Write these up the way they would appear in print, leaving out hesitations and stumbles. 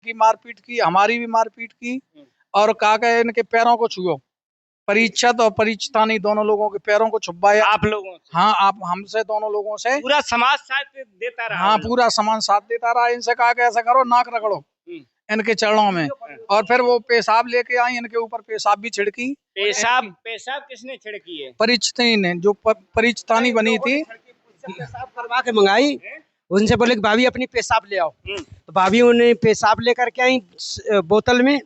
की मारपीट की, हमारी भी मारपीट की और कहा गया इनके पैरों को छुओ। परीक्षित और परीक्षितानी दोनों लोगों के पैरों को छुपाया। आप लोगों से? हाँ, आप हमसे दोनों लोगों से। पूरा समाज साथ देता रहा? हाँ, पूरा समाज साथ देता रहा। इनसे कहा कि ऐसा करो, नाक रगड़ो इनके चरणों में। और फिर वो पेशाब लेके आई, इनके ऊपर पेशाब भी छिड़की। पेशाब किसने छिड़की है? परीक्षितानी ने, जो परीक्षितानी बनी थी। पेशाब करवा के मंगाई, उनसे बोले कि भाभी अपनी पेशाब ले आओ। तो भाभी उन्हें पेशाब लेकर के आई बोतल में,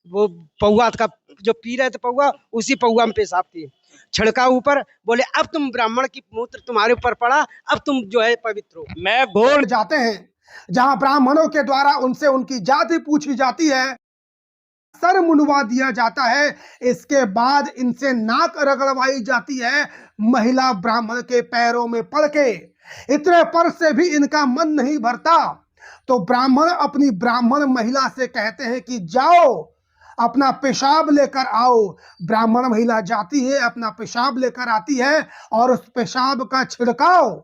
वो पौआ का जो पी रहे थे पौआ, उसी पौआ में पेशाब थी, छिड़का ऊपर। बोले अब तुम ब्राह्मण की मूत्र तुम्हारे ऊपर पड़ा, अब तुम जो है पवित्र हो। मैं भोर जाते हैं जहां ब्राह्मणों के द्वारा उनसे उनकी जाति पूछी जाती है, सर मुंडवा दिया जाता है, इसके बाद इनसे नाक रगड़वाई जाती है महिला ब्राह्मण के पैरों में पड़ के। इतने पर से भी इनका मन नहीं भरता, तो ब्राह्मण अपनी ब्राह्मण महिला से कहते हैं कि जाओ अपना पेशाब लेकर आओ। ब्राह्मण महिला जाती है, अपना पेशाब लेकर आती है और उस पेशाब का छिड़काव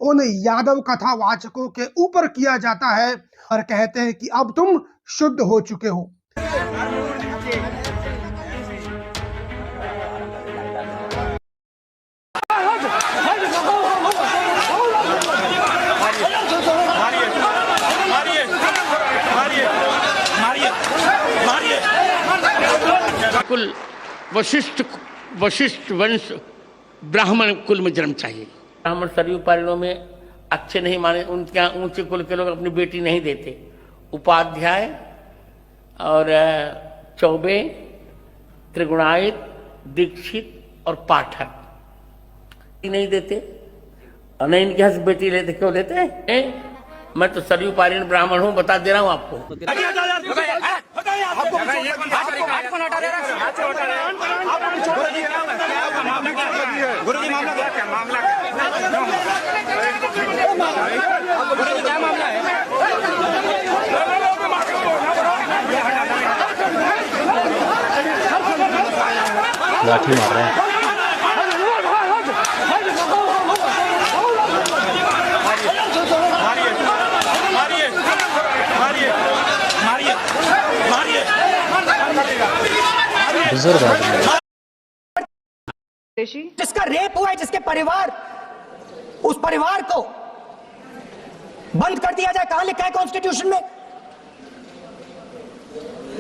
उन यादव कथावाचकों के ऊपर किया जाता है और कहते हैं कि अब तुम शुद्ध हो चुके हो। कुल वशिष्ठ वंश ब्राह्मण कुल में जन्म चाहिए। ब्राह्मण सरयू पारणों में अच्छे नहीं माने, उनके यहाँ ऊंचे कुल के लोग अपनी बेटी नहीं देते। उपाध्याय और चौबे, त्रिगुणायत, दीक्षित और पाठक नहीं देते, और नहीं इनके यहाँ से बेटी लेते। क्यों लेते हैं? मैं तो सरयू पारीण ब्राह्मण हूँ, बता दे रहा हूँ आपको। गुरुजी मामला क्या मामला लाठी मार रहे हैं। जिसका रेप हुआ है, जिसके परिवार, उस परिवार को बंद कर दिया जाए। कहां लिखा है कॉन्स्टिट्यूशन में?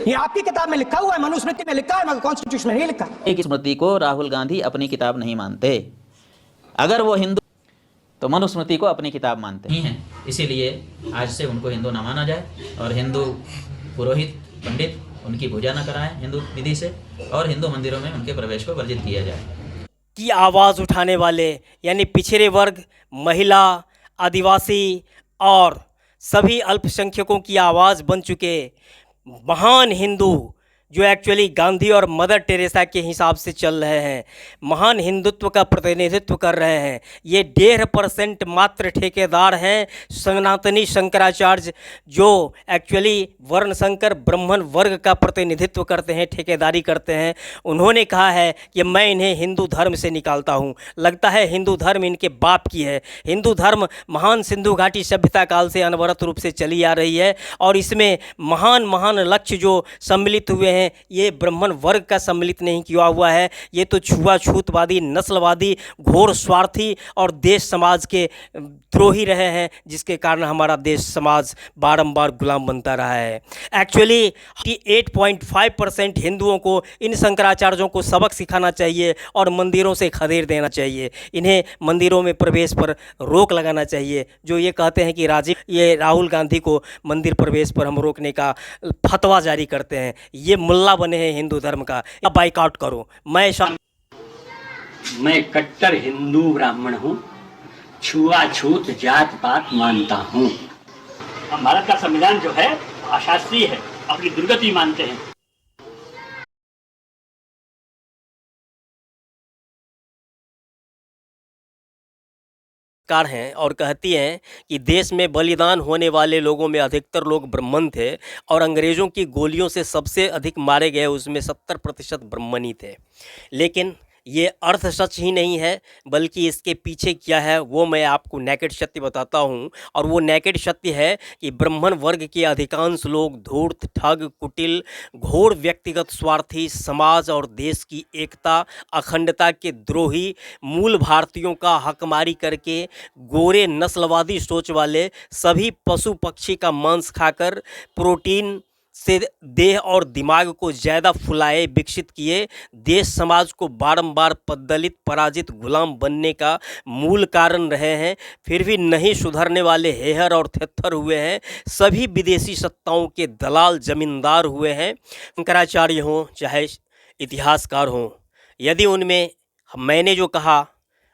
ये आपकी किताब में लिखा हुआ है, मनुस्मृति में लिखा है, मगर कॉन्स्टिट्यूशन में नहीं लिखा। एक स्मृति को राहुल गांधी अपनी किताब नहीं मानते। अगर वो हिंदू तो मनुस्मृति को अपनी किताब मानते नहीं हैं। इसीलिए आज से उनको हिंदू ना माना जाए और हिंदू पुरोहित पंडित उनकी पूजा न कराएं हिंदू विधि से, और हिंदू मंदिरों में उनके प्रवेश को वर्जित किया जाए। की आवाज़ उठाने वाले यानी पिछड़े वर्ग, महिला, आदिवासी और सभी अल्पसंख्यकों की आवाज़ बन चुके महान हिंदू, जो एक्चुअली गांधी और मदर टेरेसा के हिसाब से चल रहे हैं, महान हिंदुत्व का प्रतिनिधित्व कर रहे हैं। ये 1.5% मात्र ठेकेदार हैं सनातनी शंकराचार्य, जो एक्चुअली वर्ण संकर ब्राह्मण वर्ग का प्रतिनिधित्व करते हैं, ठेकेदारी करते हैं। उन्होंने कहा है कि मैं इन्हें हिंदू धर्म से निकालता हूँ। लगता है हिंदू धर्म इनके बाप की है। हिंदू धर्म महान सिंधु घाटी सभ्यता काल से अनवरत रूप से चली आ रही है, और इसमें महान महान लक्ष्य जो सम्मिलित हुए हैं, ये ब्राह्मण वर्ग का सम्मिलित नहीं किया हुआ है। ये तो छुआछूतवादी, नस्लवादी, घोर स्वार्थी और देश समाज के द्रोही रहे हैं, जिसके कारण हमारा देश समाज बारंबार गुलाम बनता रहा है। एक्चुअली 8.5% हिंदुओं को इन शंकराचार्यों को सबक सिखाना चाहिए और मंदिरों से खदेड़ देना चाहिए। इन्हें मंदिरों में प्रवेश पर रोक लगाना चाहिए। जो ये कहते हैं कि ये राहुल गांधी को मंदिर प्रवेश पर हम रोकने का फतवा जारी करते हैं, ये मुल्ला बने हैं हिंदू धर्म का। या बाइकआउट करो। मैं कट्टर हिंदू ब्राह्मण हूँ, छुआछूत जात पात मानता हूँ। भारत का संविधान जो है अशास्त्रीय है, अपनी दुर्गति मानते हैं। इतिहासकार हैं और कहती हैं कि देश में बलिदान होने वाले लोगों में अधिकतर लोग ब्राह्मण थे और अंग्रेज़ों की गोलियों से सबसे अधिक मारे गए उसमें 70% ब्राह्मण ही थे। लेकिन ये अर्थ सच ही नहीं है, बल्कि इसके पीछे क्या है वो मैं आपको नेकेड सत्य बताता हूँ। और वो नेकेड सत्य है कि ब्राह्मण वर्ग के अधिकांश लोग धूर्त, ठग, कुटिल, घोर व्यक्तिगत स्वार्थी, समाज और देश की एकता अखंडता के द्रोही, मूल भारतीयों का हकमारी करके गोरे नस्लवादी सोच वाले, सभी पशु पक्षी का मांस खाकर प्रोटीन से देह और दिमाग को ज़्यादा फुलाए विकसित किए, देश समाज को बारंबार पददलित, पराजित, गुलाम बनने का मूल कारण रहे हैं, फिर भी नहीं सुधरने वाले हेहर और थेथर हुए हैं। सभी विदेशी सत्ताओं के दलाल जमींदार हुए हैं। शंकराचार्य हों चाहे इतिहासकार हों, यदि उनमें मैंने जो कहा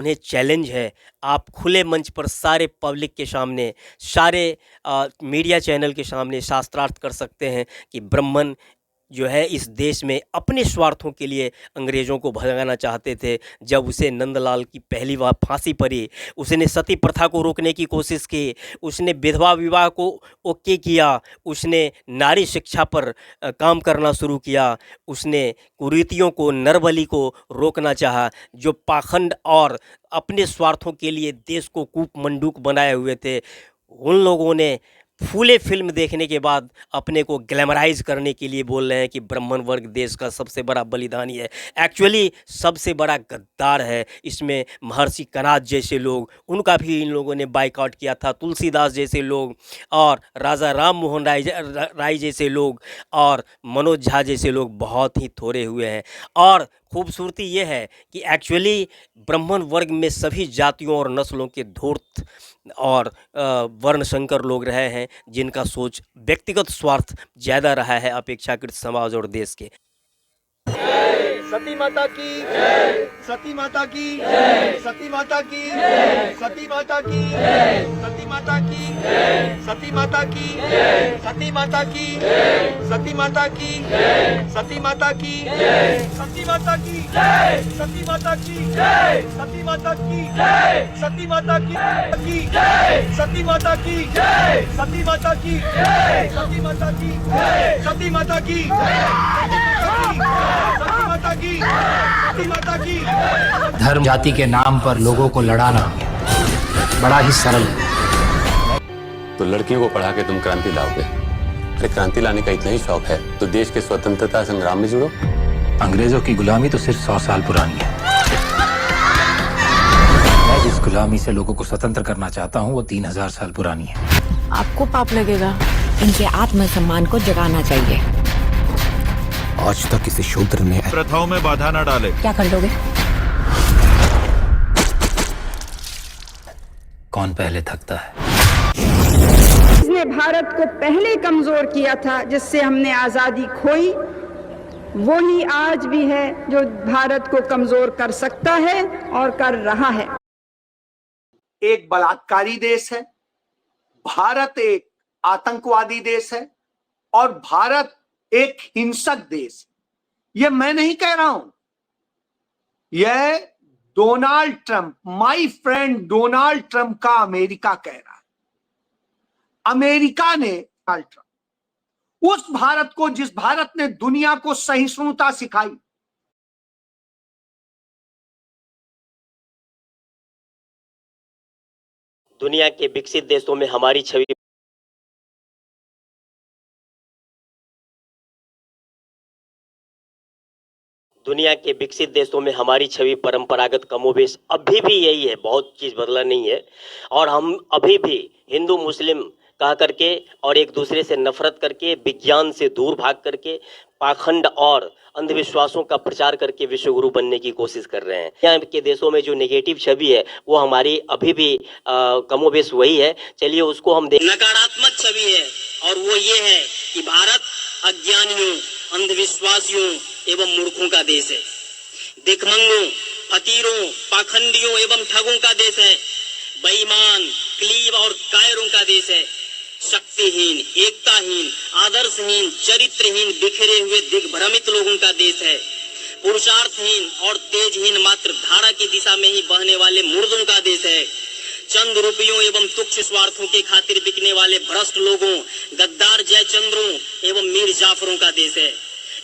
उन्हें चैलेंज है, आप खुले मंच पर सारे पब्लिक के सामने, सारे मीडिया चैनल के सामने शास्त्रार्थ कर सकते हैं कि ब्राह्मण जो है इस देश में अपने स्वार्थों के लिए अंग्रेज़ों को भगाना चाहते थे। जब उसे नंदलाल की पहली बार फांसी पड़ी, उसने सती प्रथा को रोकने की कोशिश की, उसने विधवा विवाह को ओके किया, उसने नारी शिक्षा पर काम करना शुरू किया, उसने कुरीतियों को, नरबली को रोकना चाहा। जो पाखंड और अपने स्वार्थों के लिए देश को कूप मंडूक बनाए हुए थे, उन लोगों ने फूले फिल्म देखने के बाद अपने को ग्लैमराइज करने के लिए बोल रहे हैं कि ब्राह्मण वर्ग देश का सबसे बड़ा बलिदानी है। एक्चुअली सबसे बड़ा गद्दार है। इसमें महर्षि कनाद जैसे लोग, उनका भी इन लोगों ने बाइकआउट किया था। तुलसीदास जैसे लोग और राजा राम मोहन राय जैसे लोग और मनोज झा जैसे लोग बहुत ही थोड़े हुए हैं। और खूबसूरती ये है कि एक्चुअली ब्राह्मण वर्ग में सभी जातियों और नस्लों के धूर्त और वर्णशंकर लोग रहे हैं, जिनका सोच व्यक्तिगत स्वार्थ ज़्यादा रहा है अपेक्षाकृत समाज और देश के। सती माता की जय, सती माता की जय, सती माता की जय, सती माता की जय, सती माता की जय, सती माता की जय, सती माता की जय, सती माता की जय, सती माता की जय, सती माता की जय, सती माता की जय, सती माता की जय, सती माता की जय, सती माता की जय, सती माता की जय, सती माता की जय, सती माता की धर्म जाति के नाम पर लोगों को लड़ाना बड़ा ही सरल है। तो लड़कियों को पढ़ा के तुम क्रांति लाओगे? अरे क्रांति लाने का इतना ही शौक है तो देश के स्वतंत्रता संग्राम में जुड़ो। अंग्रेजों की गुलामी तो सिर्फ 100 साल पुरानी है। मैं जिस गुलामी से लोगों को स्वतंत्र करना चाहता हूँ वो 3000 साल पुरानी है। आपको पाप लगेगा, इनके आत्मसम्मान को जगाना चाहिए। आज तक किसी शूद्र ने प्रथाओं में बाधा न डाले। क्या कर दोगे? कौन पहले थकता है? जिसने भारत को पहले कमजोर किया था, जिससे हमने आजादी खोई, वो ही आज भी है जो भारत को कमजोर कर सकता है और कर रहा है। एक बलात्कारी देश है, भारत एक आतंकवादी देश है और भारत एक हिंसक देश। ये मैं नहीं कह रहा हूं, यह Donald Trump, my friend Donald Trump का अमेरिका कह रहा है। अमेरिका ने डोनाल्ड ट्रंप उस भारत को, जिस भारत ने दुनिया को सहिष्णुता सिखाई, दुनिया के विकसित देशों में हमारी छवि दुनिया के विकसित देशों में हमारी छवि परंपरागत कमोबेश अभी भी यही है, बहुत चीज़ बदला नहीं है। और हम अभी भी हिंदू मुस्लिम कह करके और एक दूसरे से नफरत करके, विज्ञान से दूर भाग करके, पाखंड और अंधविश्वासों का प्रचार करके विश्व गुरु बनने की कोशिश कर रहे हैं। यहाँ के देशों में जो नेगेटिव छवि है वो हमारी अभी भी कमोबेश वही है। चलिए उसको हम देख। नकारात्मक छवि है और वो ये है कि भारत अज्ञानियों, अंधविश्वासियों एवं मूर्खों का देश है। दिखमंगों, फकीरों, पाखंडियों एवं ठगों का देश है। बेईमान, क्लीब और कायरों का देश है। शक्तिहीन, एकताहीन, आदर्शहीन, चरित्रहीन, बिखरे हुए दिग्भ्रमित लोगों का देश है। पुरुषार्थहीन और तेजहीन, मात्र धारा की दिशा में ही बहने वाले मुर्दों का देश है। चंद रुपयों एवं तुच्छ स्वार्थों के खातिर बिकने वाले भ्रष्ट लोगों, गद्दार जयचंद्रों एवं मीर जाफरों का देश है।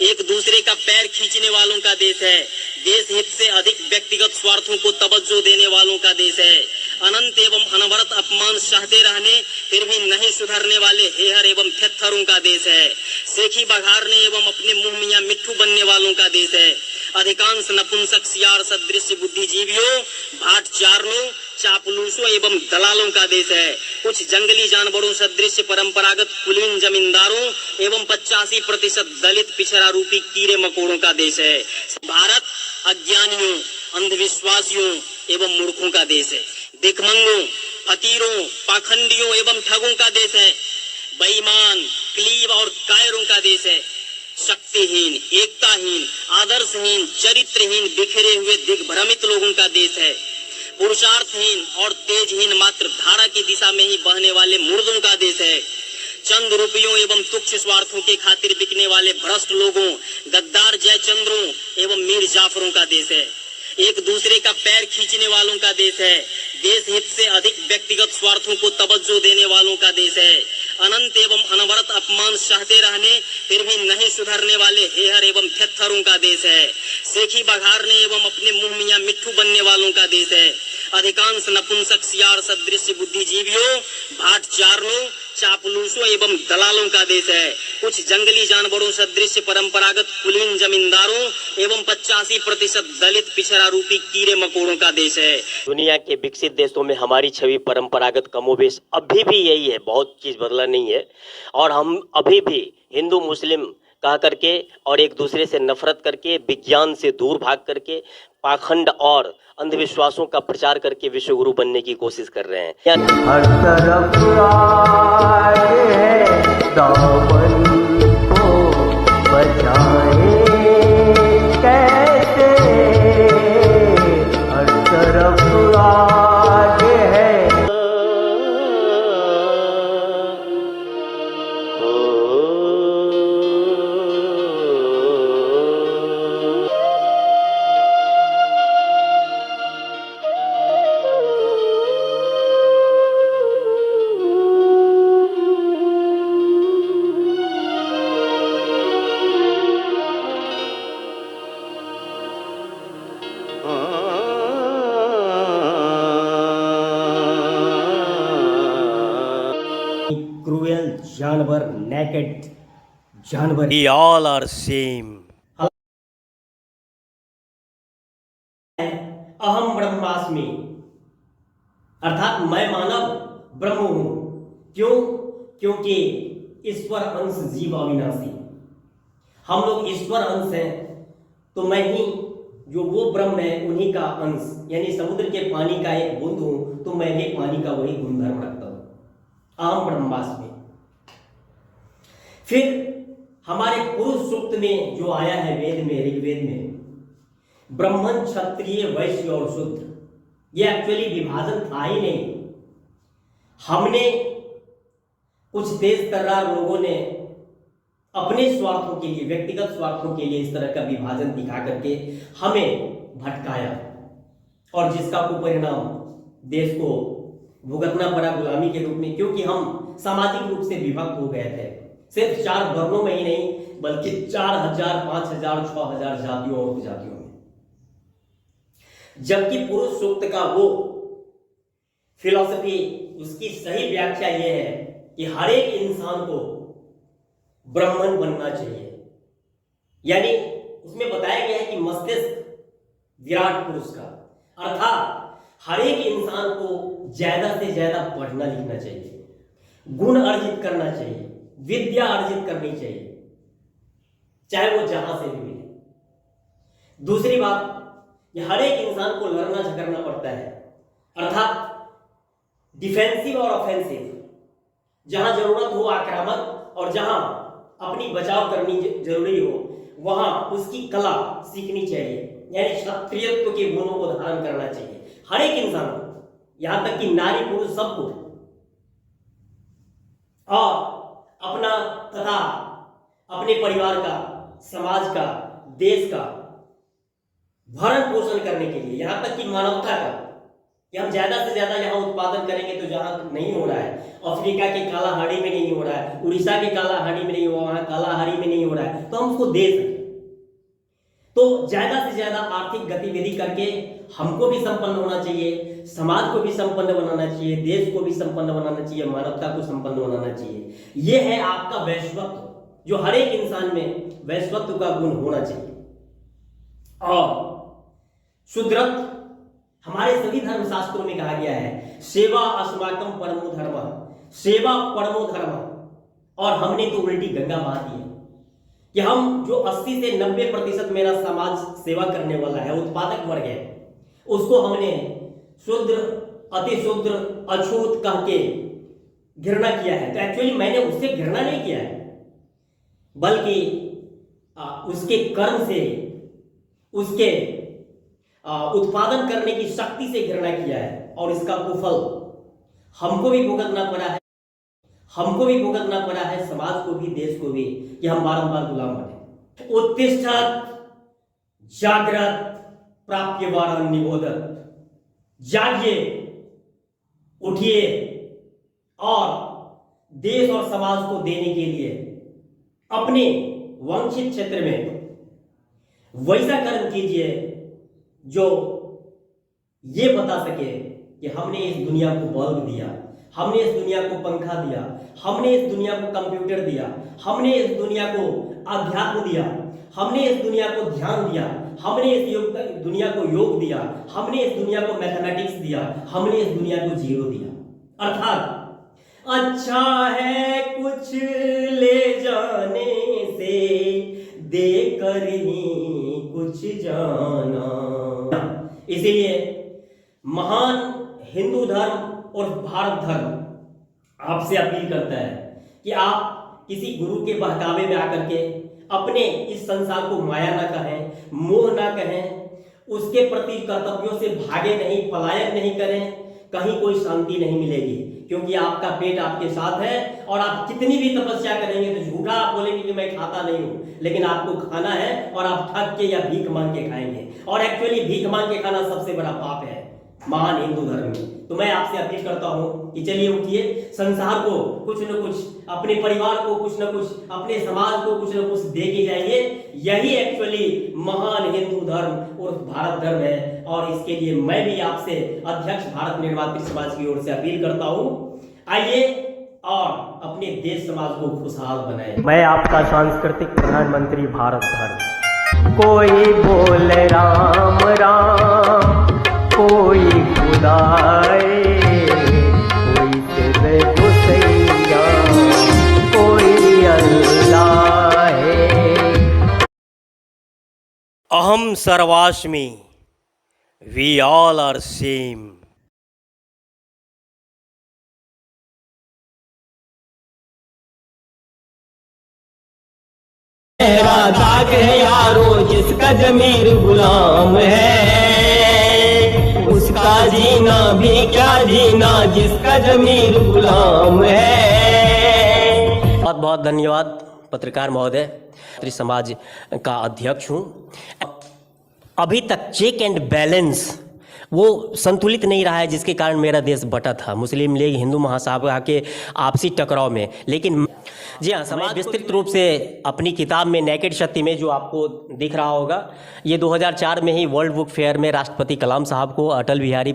एक दूसरे का पैर खींचने वालों का देश है। देश हित से अधिक व्यक्तिगत स्वार्थों को तवज्जो देने वालों का देश है। अनंत एवं अनवरत अपमान सहते रहने फिर भी नहीं सुधरने वाले हेहर एवं थेत्थरों का देश है। सेखी बघारने एवं अपने मुंह मियां मिट्ठू बनने वालों का देश है। अधिकांश नपुंसक सियार सदृश बुद्धिजीवियों, भाट चारणों, चापलूसों एवं दलालों का देश है। कुछ जंगली जानवरों सदृश परंपरागत कुलीन जमींदारों एवं 85% दलित पिछड़ा रूपी कीड़े मकोड़ों का देश है। भारत अज्ञानियों, अंधविश्वासियों एवं मूर्खों का देश है। भिखमंगों, फकीरों, पाखंडियों एवं ठगों का देश है। बेईमान, क्लीब और कायरों का देश है। शक्तिहीन, एकताहीन, आदर्शहीन, चरित्रहीन, बिखरे हुए दिग्भ्रमित लोगों का देश है। पुरुषार्थहीन और तेजहीन, मात्र धारा की दिशा में ही बहने वाले मुर्दों का देश है। चंद रुपयों एवं तुच्छ स्वार्थों के खातिर बिकने वाले भ्रष्ट लोगों, गद्दार जयचंद्रों एवं मीर जाफरों का देश है। एक दूसरे का पैर खींचने वालों का देश है। देश हित से अधिक व्यक्तिगत स्वार्थों को तवज्जो देने वालों का देश है। अनंत एवं अनवरत अपमान सहते रहने फिर भी नहीं सुधरने वाले हेहर एवं थेत्थरों का देश है। सेखी बघारने एवं अपने मुंह मियां मिट्ठू बनने वालों का देश है। अधिकांश नपुंसक सियार सदृश बुद्धिजीवियों, भाट चारणों, चापलूसों एवं दलालों का देश है। कुछ जंगली जानवरों सदृश परंपरागत कुलीन जमींदारों एवं 85% दलित पिछड़ा रूपी कीड़े मकोड़ों का देश है। दुनिया के विकसित देशों में हमारी छवि परंपरागत कमोबेश अभी भी यही है, बहुत चीज बदला नहीं है। और हम अभी भी हिंदू मुस्लिम कह करके और एक दूसरे से नफरत करके, विज्ञान से दूर भाग करके, पाखंड और अंधविश्वासों का प्रचार करके विश्व गुरु बनने की कोशिश कर रहे हैं। हर तरफ आए हैं दामन को बचाए कैसे, हर तरफ आए हैं। क्रूएल जानवर, नेकेड जानवर, we all are same। अहम ब्रह्मास्मि, अर्थात मैं मानव ब्रह्म हूं। क्यों? क्योंकि ईश्वर अंश जीव अविनाशी। हम लोग ईश्वर अंश हैं, तो मैं ही जो वो ब्रह्म है उन्हीं का अंश, यानी समुद्र के पानी का एक बूंद हूं, तो मैं भी पानी का वही गुणधर्म रखता हूं। अहम ब्रह्मास्मि। फिर हमारे पुरुष सूक्त में जो आया है वेद में, ऋग्वेद में, ब्राह्मण, क्षत्रिय, वैश्य और शूद्र, ये एक्चुअली विभाजन था ही नहीं। हमने कुछ तेज तर्रार लोगों ने अपने स्वार्थों के लिए, व्यक्तिगत स्वार्थों के लिए इस तरह का विभाजन दिखा करके हमें भटकाया, और जिसका कुपरिणाम देश को भुगतना पड़ा गुलामी के रूप में, क्योंकि हम सामाजिक रूप से विभक्त हो गए थे। सिर्फ 4 वर्णों में ही नहीं, बल्कि 4000, 5000, 6000 जातियों और उपजातियों में। जबकि पुरुष सूक्त का वो फिलॉसफी, उसकी सही व्याख्या यह है कि हर एक इंसान को ब्राह्मण बनना चाहिए। यानी उसमें बताया गया है कि मस्तिष्क विराट पुरुष का, अर्थात हर एक इंसान को ज्यादा से ज्यादा पढ़ना लिखना चाहिए, गुण अर्जित करना चाहिए, विद्या अर्जित करनी चाहिए, चाहे वो जहां से भी मिले। दूसरी बात, ये हर एक इंसान को लड़ना झगड़ना पड़ता है, अर्थात डिफेंसिव और ऑफेंसिव, जहां जरूरत हो आक्रामक और जहां अपनी बचाव करनी जरूरी हो वहां उसकी कला सीखनी चाहिए, यानी क्षत्रियत्व के गुणों को धारण करना चाहिए हर एक इंसान को, यहां तक कि नारी पुरुष सबको। और अपना तथा अपने परिवार का, समाज का, देश का भरण पोषण करने के लिए, यहां तक कि मानवता का, कि हम ज़्यादा से ज़्यादा यहाँ उत्पादन करेंगे तो जहाँ नहीं हो रहा है, अफ्रीका के कालाहारी में नहीं हो रहा है, उड़ीसा के कालाहारी में नहीं हो रहा है, कालाहारी में नहीं हो रहा है, तो हम उसको दे सकें। तो ज़्यादा से ज़्यादा आर्थिक गतिविधि करके हमको भी संपन्न होना चाहिए, समाज को भी संपन्न बनाना चाहिए, देश को भी संपन्न बनाना चाहिए, मानवता को संपन्न बनाना चाहिए। ये है आपका वैश्वत्व, जो हर एक इंसान में वैश्वत्व का गुण होना चाहिए। और शुद्रत्व हमारे सभी धर्म शास्त्रों में कहा गया है, सेवा अस्माकम परमो धर्म, सेवा परमो धर्म। और हमने तो उल्टी गंगा बहा दी है कि हम जो 80 से 90% मेरा समाज सेवा करने वाला है, उत्पादक वर्ग है, उसको हमने शूद्र, अति शूद्र, अछूत कह के घृणा किया है। तो एक्चुअली मैंने उससे घृणा नहीं किया है, बल्कि उसके कर्म से, उसके उत्पादन करने की शक्ति से घृणा किया है। और इसका कुफल हमको भी भुगतना पड़ा है, हमको भी भुगतना पड़ा है, समाज को भी, देश को भी, कि हम बारंबार गुलाम बने। उत्तिष्ठत् जागृत प्राप्यवारं निबोधत, जागिए, उठिए और देश और समाज को देने के लिए अपने वंचित क्षेत्र में वैसा कर्म कीजिए जो ये बता सके कि हमने इस दुनिया को बल्ब दिया, हमने इस दुनिया को पंखा दिया, हमने इस दुनिया को कंप्यूटर दिया, हमने इस दुनिया को अध्यात्म दिया, हमने इस दुनिया को ध्यान दिया, हमने इस दुनिया को योग दिया, हमने इस दुनिया को मैथमेटिक्स दिया, हमने इस दुनिया को जीरो दिया। अर्थात अच्छा है कुछ ले जाने से देकर ही कुछ जाना। इसीलिए महान हिंदू धर्म और भारत धर्म आपसे अपील करता है कि आप किसी गुरु के बहकावे में आकर के अपने इस संसार को माया ना कहें, मोह ना कहें, उसके प्रति कर्तव्यों से भागे नहीं, पलायन नहीं करें, कहीं कोई शांति नहीं मिलेगी। क्योंकि आपका पेट आपके साथ है और आप कितनी भी तपस्या करेंगे तो झूठा आप बोलेंगे कि मैं खाता नहीं हूं, लेकिन आपको खाना है और आप ठग के या भीख मांग के खाएंगे। और एक्चुअली भीख मांग के खाना सबसे बड़ा पाप है महान हिंदू धर्म में। तो मैं आपसे अपील करता हूं कि चलिए उठिए, संसार को कुछ न कुछ, अपने परिवार को कुछ न कुछ, अपने समाज को कुछ न कुछ दे के जाइए। यही एक्चुअली महान हिंदू धर्म और भारत धर्म है। और इसके लिए मैं भी आपसे अध्यक्ष भारत निर्वाचित समाज की ओर से अपील करता हूं, आइए और अपने देश समाज को खुशहाल बनाएं। मैं आपका सांस्कृतिक प्रधानमंत्री भारत धर्म। कोई बोल राम राम, कोई खुदाए, कोई सिर्फ हुसैया, कोई अल्लाह है। अहम सर्वास्मि, वी ऑल आर सेम। दाग है यारो जिसका जमीर गुलाम है, उसका जीना भी क्या जीना जिसका जमीर गुलाम है। बहुत बहुत धन्यवाद पत्रकार महोदय। समाज का अध्यक्ष हूँ। अभी तक चेक एंड बैलेंस वो संतुलित नहीं रहा है, जिसके कारण मेरा देश बटा था मुस्लिम लीग हिंदू महासभा के आपसी टकराव में। लेकिन जी हाँ, समाज विस्तृत रूप से अपनी किताब में नेकेड शक्ति में, जो आपको दिख रहा होगा, ये 2004 में ही वर्ल्ड बुक फेयर में राष्ट्रपति कलाम साहब को, अटल बिहारी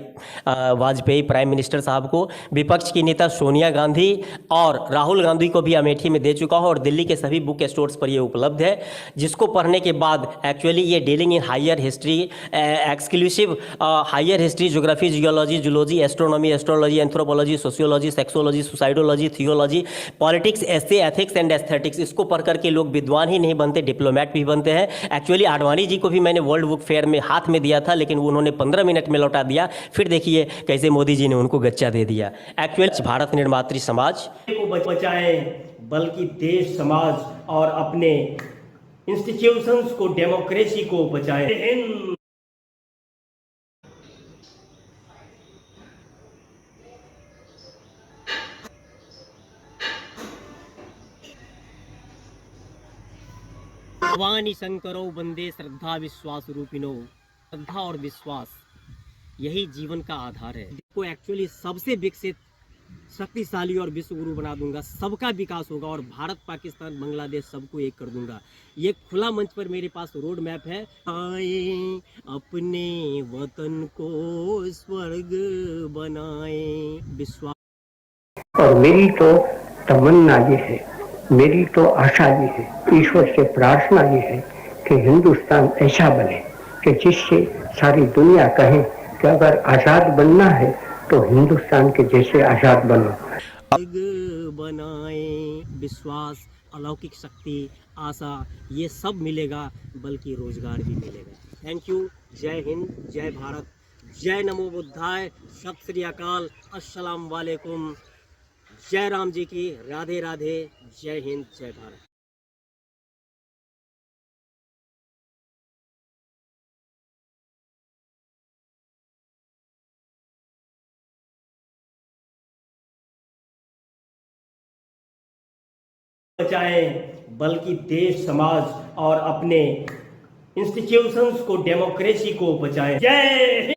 वाजपेयी प्राइम मिनिस्टर साहब को, विपक्ष की नेता सोनिया गांधी और राहुल गांधी को भी अमेठी में दे चुका हूँ। और दिल्ली के सभी बुक स्टोर्स पर ये उपलब्ध है, जिसको पढ़ने के बाद एक्चुअली ये dealing in higher history, exclusive higher history, geography, geology, zoology, astronomy, astrology, anthropology, sociology, sexology, suicidology, theology, politics, essay, ethics and aesthetics, इसको पढ़ करके लोग विद्वान ही नहीं बनते, डिप्लोमेट भी बनते हैं। एक्चुअली आडवाणी जी को भी मैंने वर्ल्ड बुक फेयर में हाथ में दिया था, लेकिन उन्होंने 15 मिनट में लौटा दिया। फिर देखिए कैसे मोदी जी ने उनको गच्चा दे दिया। एक्चुअली भारत निर्मात्री समाज को बचाएं, बल्कि देश, समाज और अपने इंस्टीट्यूशंस को, डेमोक्रेसी को बचाएं। भवानी शंकरो वंदे श्रद्धा विश्वास रूपिणो। श्रद्धा और विश्वास यही जीवन का आधार है। को एक्चुअली सबसे विकसित, शक्तिशाली और विश्व गुरु बना दूंगा। सबका विकास होगा और भारत, पाकिस्तान, बांग्लादेश सबको एक कर दूंगा। ये खुला मंच पर मेरे पास रोड मैप है। आए अपने वतन को स्वर्ग बनाए, विश्वास। और मेरी तो तमन्ना ये है, मेरी तो आशा ये है, ईश्वर से प्रार्थना ये है कि हिंदुस्तान ऐसा बने कि जिससे सारी दुनिया कहे कि अगर आज़ाद बनना है तो हिंदुस्तान के जैसे आज़ाद बनो। बनाए, विश्वास, अलौकिक शक्ति, आशा, ये सब मिलेगा, बल्कि रोजगार भी मिलेगा। Thank you. जय हिंद, जय भारत, जय नमो बुद्धाय, सत श्री अकाल, अस्सलाम वालेकुम, जय राम जी की, राधे राधे, जय हिंद, जय भारत। बचाएं, बल्कि देश, समाज और अपने इंस्टीट्यूशंस को, डेमोक्रेसी को बचाएं। जय।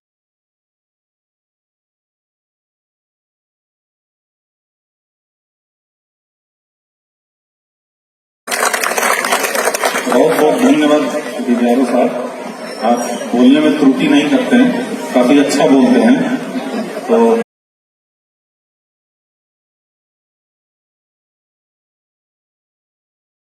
बहुत बहुत धन्यवाद विद्यार्थी साहब, आप बोलने में त्रुटि नहीं करते हैं, काफी अच्छा बोलते हैं। तो